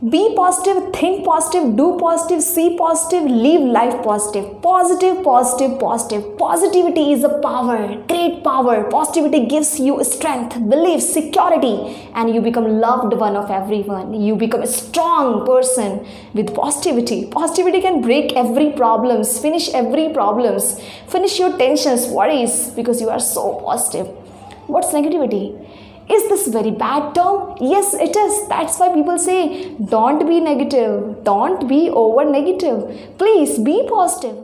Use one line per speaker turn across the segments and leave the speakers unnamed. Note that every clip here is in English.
Be positive, think positive, do positive, see positive, live life positive. Positive, positive, positive. Positivity is a power, great power. Positivity gives you strength, belief, security, and you become loved one of everyone. You become a strong person with positivity. Positivity can break every problems, finish every problems, finish your tensions, worries, because you are so positive. What's negativity? Is this very bad term? Yes, it is. That's why people say, don't be negative. Don't be over negative. Please be positive.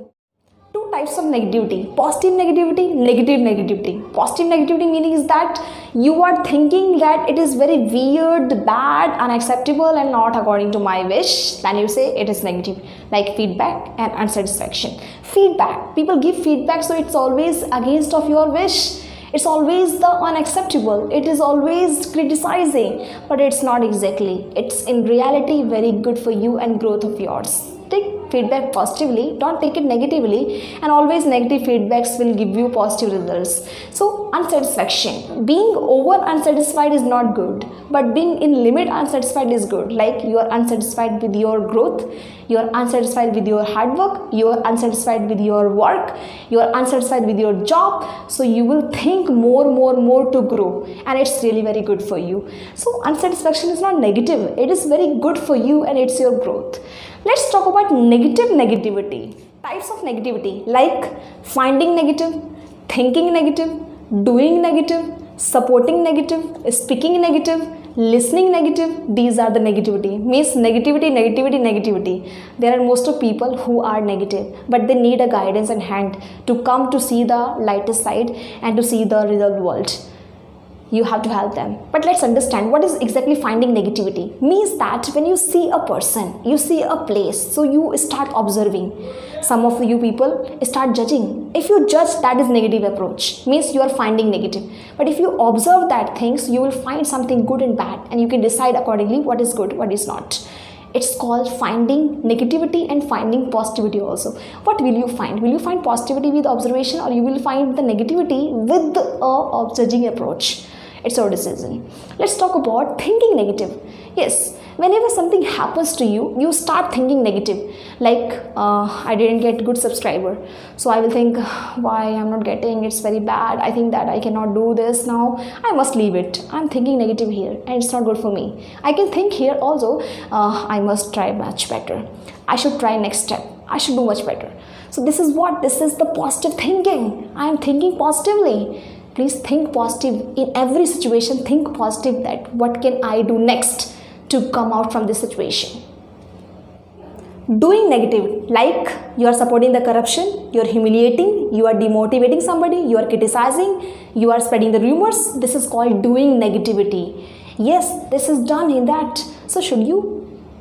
Two types of negativity. Positive negativity, negative negativity. Positive negativity meaning is that you are thinking that it is very weird, bad, unacceptable and not according to my wish. Then you say it is negative. Like feedback and unsatisfaction. Feedback. People give feedback, so it's always against of your wish. It's always the unacceptable. It is always criticizing, but it's not exactly. It's in reality very good for you and growth of yours. Take feedback positively, don't take it negatively, and always negative feedbacks will give you positive results. So unsatisfaction, being over unsatisfied is not good, but being in limit unsatisfied is good. Like you are unsatisfied with your growth, you are unsatisfied with your hard work, you are unsatisfied with your work, you are unsatisfied with your job, so you will think more to grow, and it's really very good for you. So unsatisfaction is not negative, it is very good for you and it's your growth. Let's talk about negative negativity. Types of negativity like finding negative, thinking negative, doing negative, supporting negative, speaking negative, listening negative. These are the negativity. Means negativity. There are most of people who are negative, but they need a guidance and hand to come to see the lighter side and to see the real world. You have to help them. But let's understand what is exactly finding negativity. Means that when you see a person, you see a place, so you start observing. Some of you people start judging. If you judge, that is negative approach. Means you are finding negative. But if you observe that things, you will find something good and bad, and you can decide accordingly what is good, what is not. It's called finding negativity and finding positivity also. What will you find? Will you find positivity with observation, or you will find the negativity with a judging approach? It's your decision. Let's talk about thinking negative. Yes, whenever something happens to you, you start thinking negative. Like, I didn't get good subscriber, so I will think, why I'm not getting, it's very bad. I think that I cannot do this now. I must leave it. I'm thinking negative here, and it's not good for me. I can think here also, I must try much better. I should try next step. I should do much better. So this is the positive thinking. I am thinking positively. Please think positive in every situation. Think positive that what can I do next to come out from this situation. Doing negative, like you are supporting the corruption, you are humiliating, you are demotivating somebody, you are criticizing, you are spreading the rumors. This is called doing negativity. Yes, this is done in that. So should you?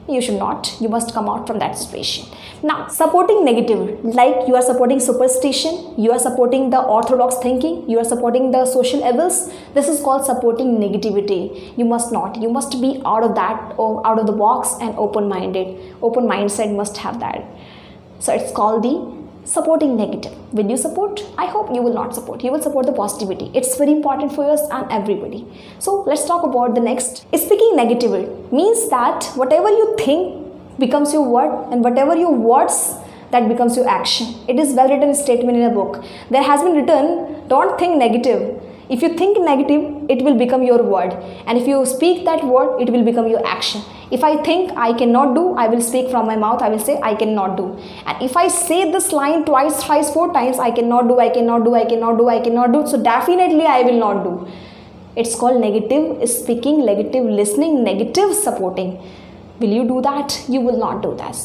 You should not. You must come out from that situation. Now, supporting negative, like you are supporting superstition, you are supporting the orthodox thinking, you are supporting the social evils. This is called supporting negativity. You must not. You must be out of that, or out of the box, and open-minded. Open mindset must have that. So it's called the supporting negative. Will you support? I hope you will not support. You will support the positivity. It's very important for us and everybody. So let's talk about the next. Speaking negative means that whatever you think becomes your word, and whatever your words, that becomes your action. It is well written statement in a book. There has been written, don't think negative. If you think negative, it will become your word, and if you speak that word, it will become your action. If I think I cannot do, I will speak from my mouth, I will say I cannot do. And if I say this line twice, thrice, 4 times, I cannot do, so definitely I will not do. It's called negative speaking, negative listening, negative supporting. Will you do that? You will not do that.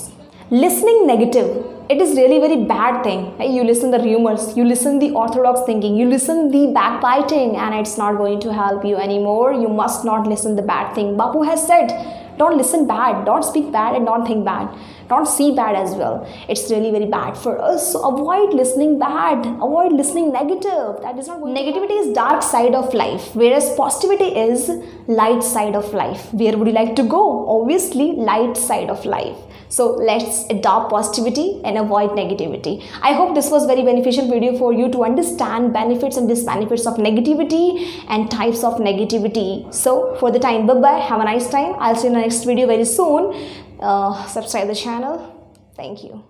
Listening negative, it is really very bad thing. You listen the rumors, you listen the orthodox thinking, you listen the backbiting, and it's not going to help you anymore. You must not listen the bad thing. Bapu has said, don't listen bad, don't speak bad, and don't think bad. Don't see bad as well. It's really very bad for us. So avoid listening bad, avoid listening negative. That is not good. Negativity is dark side of life, whereas positivity is light side of life. Where would you like to go? Obviously, light side of life. So let's adopt positivity and avoid negativity. I hope this was very beneficial video for you to understand benefits and disbenefits of negativity and types of negativity. So for the time, bye bye, have a nice time. I'll see you in the next video very soon. Subscribe the channel. Thank you.